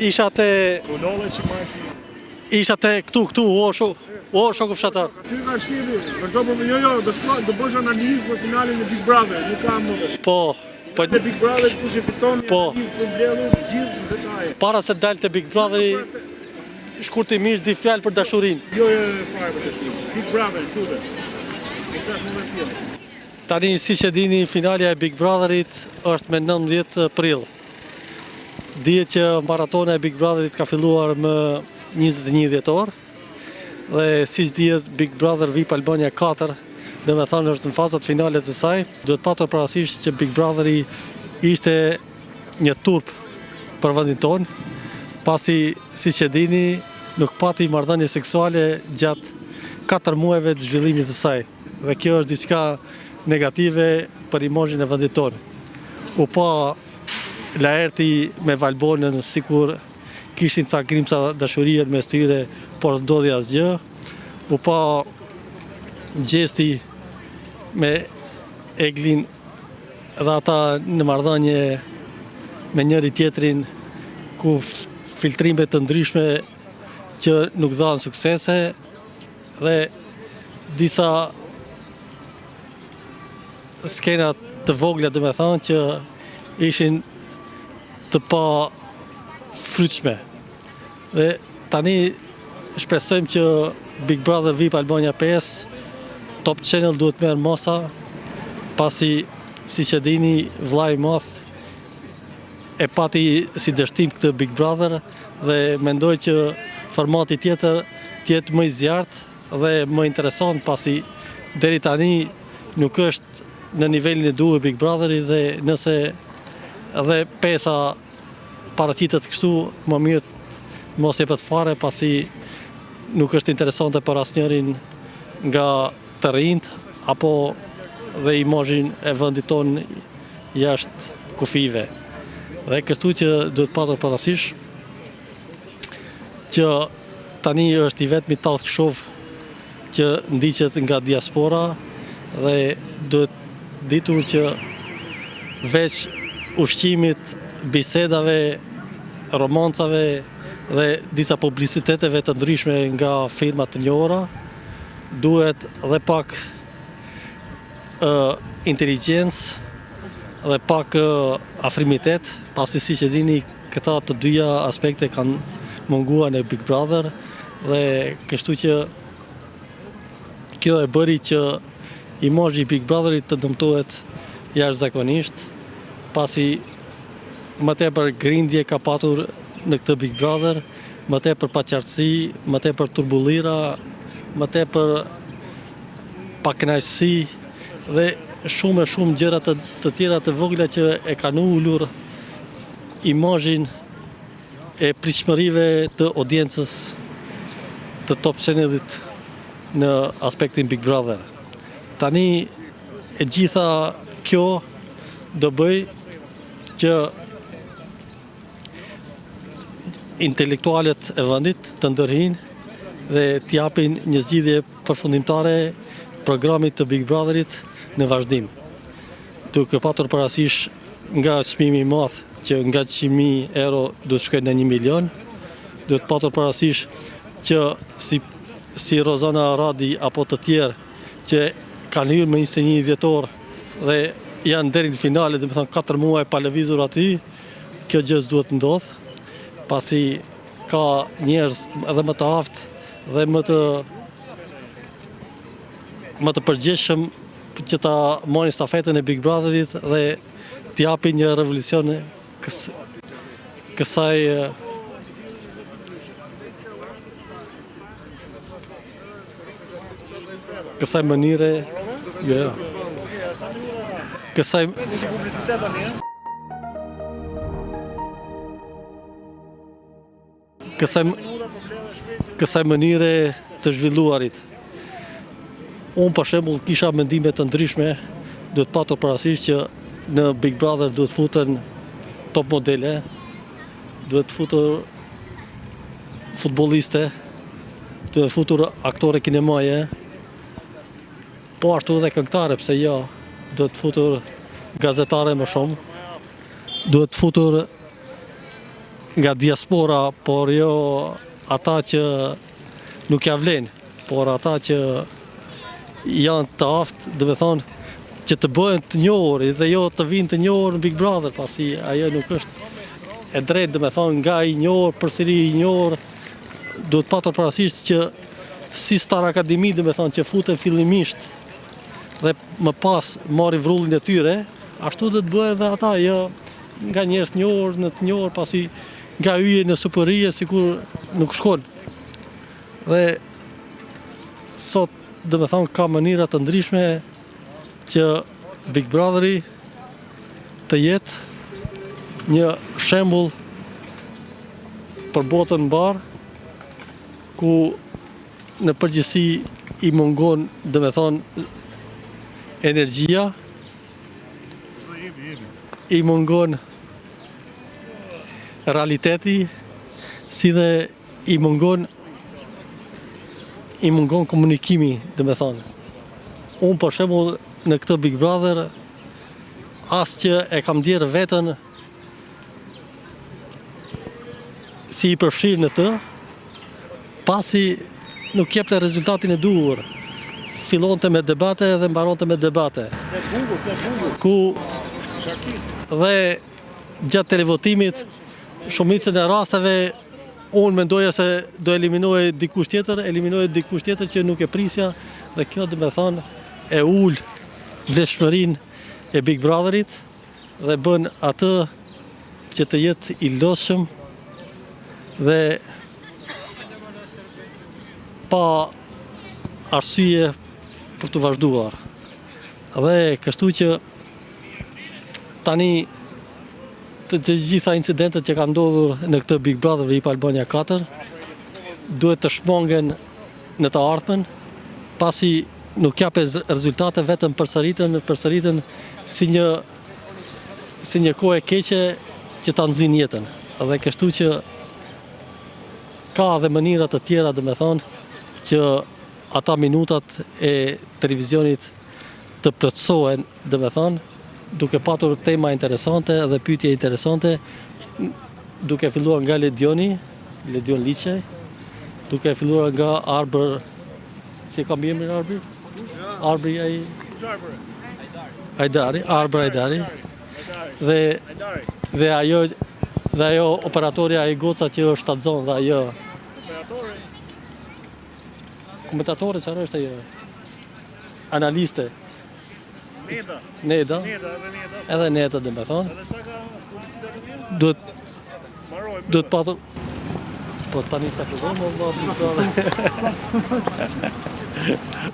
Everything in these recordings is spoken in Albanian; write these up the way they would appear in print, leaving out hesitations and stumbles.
isha te këtu, o shoku fshatar. Ty ka shkeli, vazhdo po do bësh analizë për finalin e Big Brother, nuk ka më. Po. Te Big Brother kush e fiton, po. Për mbledhur gjithë në detaje. Para se dalte Big Brother, shkurtimisht di fjalë për dashurinë. Jo fare për dashurinë. Big Brother, lutem. Tani siç e dini, finalja e Big Brotherit është me 19 prill. Dihet që maratona e Big Brotherit ka filluar më 21 dhjetor. Dhe siç dihet, Big Brother VIP Albania 4, dhe me thënë është në fazat finale të saj. Duhet patur parasysh që Big Brotheri ishte një turp për vendin tonë, pasi siç e dini, nuk pati marrëdhënie seksuale gjatë 4 muajve të zhvillimit të saj. Dhe kjo është diçka negative për imazhin e vendit tonë. U pa Laerti me Valbonën, sikur kishin ca grimca dashurie mes tyre, por s'dodhi asgjë. U pa gjesti me Eglin dhe ata në marrëdhënie me njëri tjetrin, ku filtrime të ndryshme që nuk dhanë suksese dhe disa skena të vogla, dhe me thënë, që ishin të pa frytshme. Dhe tani shpresojmë që Big Brother VIP Albania 5 Top Channel duhet merr mosa, pasi siç e dini, vllai i madh e pati si dështim këtë Big Brother dhe mendoj që formati tjetër të jetë më i zjarrt dhe më interesant, pasi deri tani nuk është në nivelin e duhur Big Brotheri, dhe nëse edhe pesa paraqitet kështu, më mirë mos jepet fare, pasi nuk është interesante për asnjërin nga të rinjt, apo dhe imazhin e vendit tonë jashtë kufive. Dhe kështu që duhet patur parasysh që tani është i vetmi talk show që ndiqet nga diaspora, dhe duhet ditur që veç ushqimit, bisedave, romancave dhe disa publiciteteve të ndryshme nga firma të njohura, duhet dhe pak inteligjencë dhe pak afrimitet, pasi siç e dini, këta të dyja aspekte kanë munguar në Big Brother, dhe kështu që kjo e bëri që imazhi i Big Brotherit të dëmtohet jashtëzakonisht, pasi më tepër grindje ka patur në këtë Big Brother, më tepër paqartësi, më tepër turbullira, më tepër pakënaqësi dhe shumë gjëra të tjera të vogla që e kanë ulur imazhin e pritshmërive të audiencës të Top Channelit në aspektin Big Brother. Tani e gjitha kjo do bëj që intelektualet e vendit të ndërhinë dhe t'japin një zgjidhje përfundimtare programit të Big Brotherit në vazhdim. Duke patur parasysh nga çmimi i madh, që nga 100.000 euro do të shkojnë në 1 milion, duhet patur parasysh që si Rozana Radi apo të tjerë që kanë hyrë më 21 dhjetor dhe janë deri në finale, dhe me thënë 4 muaj pa lëvizur aty, kjo gjë s'duhet ndodh, pasi ka njerëz edhe më të aftë dhe më të përgjegjshëm që ta marrin stafetën e Big Brotherit dhe t'japin një revolucion kësaj mënyre, kësaj mënyre të zhvilluarit. Unë për shembull kisha mendime të ndryshme, duhet patur parasysh që në Big Brother duhet futen top modele, duhet futur futbolliste, duhet futur aktore kinemaje, po ashtu edhe këngëtare, pse jo, duhet futur gazetare më shumë, duhet futur nga diaspora, por jo ata që nuk ja vlen, por ata që janë të aftë, do me thonë, që të bëhen të njohur dhe jo të vinë të njohur në Big Brother, pasi ajo nuk është e drejtë, do me thonë, nga i njohur, përsëri i njohur, duhet patur parasysh që si Star Akademi, do me thonë, që futen fillimisht dhe më pas marri vrullin e tyre, ashtu do të bëhet edhe ata, jo nga njerëz njohur në të njohur, pasi nga hyje në supërije sikur nuk shkon. Dhe sot, do me thonë, ka mënyra të ndryshme që Big Brotheri të jetë një shembull për botën mbar, ku në përgjithësi i mungon, do me thonë, energjia, i mungon realiteti, si dhe i mungon komunikimi, do me thonë. Unë për shembull në këtë Big Brother, as që e kam ndjerë veten si i përfshirë në të, pasi nuk jepte rezultatin e duhur. Fillonte me debate dhe mbaronte me debate. Ku dhe gjatë televotimit, shumicën e rasteve, unë mendoja se do eliminohej dikush tjetër që nuk e prisja, dhe kjo do me thonë e ul vlefshmërinë e Big Brotherit dhe bën atë që të jetë i lodhshëm dhe pa arsye për të vazhduar. Dhe kështu që tani të gjitha incidentet që kanë ndodhur në këtë Big Brother VIP Albania 4 duhet të shmongen në të ardhmen, pasi nuk jape rezultate, vetëm përsëriten si një kohë e keqe që ta nxin jetën. Dhe kështu që ka dhe mënyra të tjera, do me thonë, që ata minutat e televizionit të plotësohen, do me thonë, duke patur tema interesante dhe pyetje interesante, duke filluar nga Ledion Liçaj, duke filluar nga Arbër, si kam emrin Arbër? Arbri ai Arbër Hajdari. Dhe ajo operatorja e goca që është Tazon dhe ajo komentatore çfarë është ajo? Analiste. Neda. Edhe Neda, dhe me thonë. Duhet patur. Po tani sa fillon,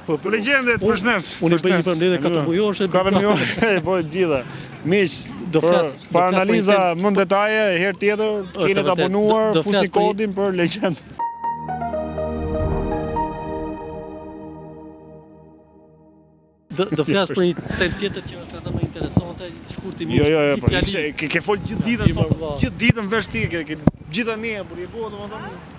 Po legjendet për shnes. Unë i bëj një përmbledhje 4 mujorëshe. 4 mujorëshe, po të gjitha. Miq, për analiza më në detaje, herë tjetër, keni të abonuar, fusni kodin për legjend. Do flas për një temë tjetër që është edhe më interesante, shkurtimisht. Jo, ke fol gjithë ditën sot, gjithë ditën vesh ti, gjithë ne, por i bëu domethënë